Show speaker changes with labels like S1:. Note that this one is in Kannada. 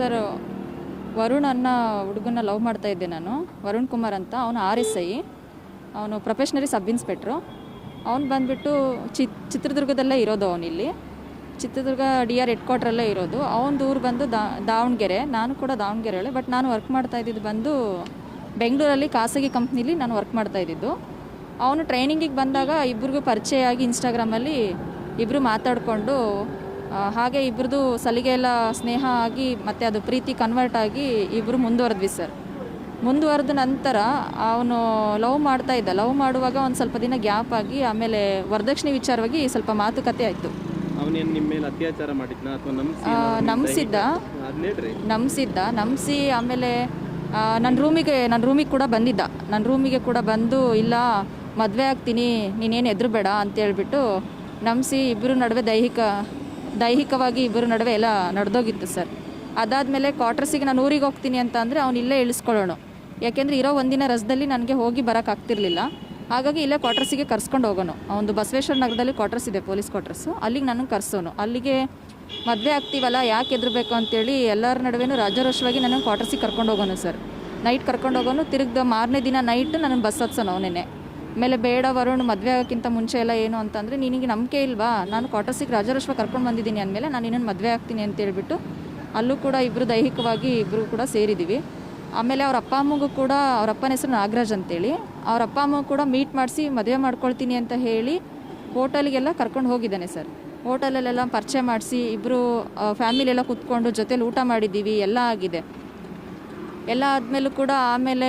S1: ಸರ್, ವರುಣ್ ಅನ್ನೋ ಹುಡುಗನ ಲವ್ ಮಾಡ್ತಾ ಇದ್ದೆ ನಾನು. ವರುಣ್ ಕುಮಾರ್ ಅಂತ. ಅವನು RSI, ಅವನು ಪ್ರೊಫೆಷ್ನರಿ ಸಬ್ ಇನ್ಸ್ಪೆಕ್ಟ್ರು. ಅವ್ನು ಬಂದುಬಿಟ್ಟು ಚಿತ್ರದುರ್ಗದಲ್ಲೇ ಇರೋದು. ಅವನಿಲ್ಲಿ ಚಿತ್ರದುರ್ಗ DR ಹೆಡ್ ಕ್ವಾರ್ಟ್ರಲ್ಲೇ ಇರೋದು. ಅವನದು ಊರು ಬಂದು ದಾವಣಗೆರೆ. ನಾನು ಕೂಡ ದಾವಣಗೆರೆಯಲ್ಲೇ, ಬಟ್ ನಾನು ವರ್ಕ್ ಮಾಡ್ತಾ ಇದ್ದಿದ್ದು ಬಂದು ಬೆಂಗಳೂರಲ್ಲಿ ಖಾಸಗಿ ಕಂಪ್ನಿಲಿ ನಾನು ವರ್ಕ್ ಮಾಡ್ತಾ ಇದ್ದಿದ್ದು. ಅವನು ಟ್ರೈನಿಂಗಿಗೆ ಬಂದಾಗ ಇಬ್ಬರಿಗೂ ಪರಿಚಯ ಆಗಿ ಇನ್ಸ್ಟಾಗ್ರಾಮಲ್ಲಿ ಇಬ್ಬರು ಮಾತಾಡಿಕೊಂಡು, ಹಾಗೆ ಇಬ್ಬರದು ಸಲಿಗೆ ಎಲ್ಲ ಸ್ನೇಹ ಆಗಿ ಮತ್ತು ಅದು ಪ್ರೀತಿ ಕನ್ವರ್ಟ್ ಆಗಿ ಇಬ್ಬರು ಮುಂದುವರೆದ್ವಿ ಸರ್. ಮುಂದುವರೆದ ನಂತರ ಅವನು ಲವ್ ಮಾಡುವಾಗ ಒಂದು ಸ್ವಲ್ಪ ದಿನ ಗ್ಯಾಪ್ ಆಗಿ ಆಮೇಲೆ ವರದಕ್ಷಿಣೆ ವಿಚಾರವಾಗಿ ಸ್ವಲ್ಪ ಮಾತುಕತೆ ಆಯಿತು.
S2: ಅವನೇನು ನಿಮ್ಮ ಮೇಲೆ ಅತ್ಯಾಚಾರ ಮಾಡಿದ್ನಾ ಅಥವಾ
S1: ನಂಬಿಸಿ ಆಮೇಲೆ ನನ್ನ ರೂಮಿಗೆ ಕೂಡ ಬಂದಿದ್ದ. ನನ್ನ ರೂಮಿಗೆ ಕೂಡ ಬಂದು, ಇಲ್ಲ ಮದುವೆ ಆಗ್ತೀನಿ, ನೀನೇನು ಹೆದರಬೇಡ ಅಂತೇಳ್ಬಿಟ್ಟು ನಂಬಿಸಿ ಇಬ್ಬರು ನಡುವೆ ದೈಹಿಕವಾಗಿ ಇಬ್ಬರು ನಡುವೆ ಎಲ್ಲ ನಡೆದೋಗಿತ್ತು ಸರ್. ಅದಾದಮೇಲೆ ಕ್ವಾರ್ಟರ್ಸಿಗೆ ನಾನು ಊರಿಗೆ ಹೋಗ್ತೀನಿ ಅಂತ ಅಂದರೆ ಅವ್ನು ಇಲ್ಲೇ ಇಳಿಸ್ಕೊಳ್ಳೋಣ. ಯಾಕೆಂದರೆ ಇರೋ ಒಂದಿನ ರಜದಲ್ಲಿ ನನಗೆ ಹೋಗಿ ಬರೋಕ್ಕಾಗ್ತಿರ್ಲಿಲ್ಲ. ಹಾಗಾಗಿ ಇಲ್ಲೇ ಕ್ವಾರ್ಟರ್ಸಿಗೆ ಕರ್ಸ್ಕೊಂಡು ಹೋಗೋನು. ಅವನು ಬಸವೇಶ್ವರ ನಗರದಲ್ಲಿ ಕ್ವಾರ್ಟರ್ಸ್ ಇದೆ, ಪೊಲೀಸ್ ಕ್ವಾರ್ಟರ್ಸು. ಅಲ್ಲಿಗೆ ನನಗೆ ಕರ್ಸೋನು. ಅಲ್ಲಿಗೆ ಮದುವೆ ಆಗ್ತೀವಲ್ಲ, ಯಾಕೆ ಹೆದರಬೇಕು ಅಂತೇಳಿ ಎಲ್ಲರ ನಡುವೆನೂ ರಾಜಾರೋಷವಾಗಿ ನನಗೆ ಕ್ವಾರ್ಟರ್ಸಿಗೆ ಕರ್ಕೊಂಡು ಹೋಗೋನು ಸರ್. ನೈಟ್ ಕರ್ಕೊಂಡು ಹೋಗೋನು. ತಿರುಗ್ದ ಮಾರನೇ ದಿನ ನೈಟ್ ನನಗೆ ಬಸ್ ಹತ್ಸೋನು ಅವನೇ. ಆಮೇಲೆ ಬೇಡ ವರುಣ್, ಮದುವೆ ಆಗೋಕ್ಕಿಂತ ಮುಂಚೆ ಎಲ್ಲ ಏನು ಅಂತಂದರೆ, ನಿನಗೆ ನಂಬಿಕೆ ಇಲ್ವಾ, ನಾನು ಕ್ವಾರ್ಟರ್ಸಿಗೆ ರಾಜಾರೋಷವಾಗಿ ಕರ್ಕೊಂಡು ಬಂದಿದ್ದೀನಿ ಅಂದಮೇಲೆ ನಾನು ಇನ್ನೊಂದು ಮದುವೆ ಆಗ್ತೀನಿ ಅಂತೇಳ್ಬಿಟ್ಟು ಅಲ್ಲೂ ಕೂಡ ಇಬ್ಬರು ದೈಹಿಕವಾಗಿ ಇಬ್ಬರು ಕೂಡ ಸೇರಿದ್ದೀವಿ. ಆಮೇಲೆ ಅವ್ರ ಅಪ್ಪ ಅಮ್ಮಗೂ ಕೂಡ, ಅವ್ರ ಅಪ್ಪನ ಹೆಸರು ನಾಗರಾಜ್ ಅಂತೇಳಿ, ಅವ್ರ ಅಪ್ಪ ಅಮ್ಮ ಕೂಡ ಮೀಟ್ ಮಾಡಿಸಿ ಮದುವೆ ಮಾಡ್ಕೊಳ್ತೀನಿ ಅಂತ ಹೇಳಿ ಹೋಟೆಲ್ಗೆಲ್ಲ ಕರ್ಕೊಂಡು ಹೋಗಿದ್ದಾನೆ ಸರ್. ಹೋಟೆಲಲ್ಲೆಲ್ಲ ಪರಿಚಯ ಮಾಡಿಸಿ ಇಬ್ಬರು ಫ್ಯಾಮಿಲಿಯೆಲ್ಲ ಕೂತ್ಕೊಂಡು ಜೊತೇಲಿ ಊಟ ಮಾಡಿದ್ದೀವಿ, ಎಲ್ಲ ಆಗಿದೆ. ಎಲ್ಲ ಆದಮೇಲೂ ಕೂಡ ಆಮೇಲೆ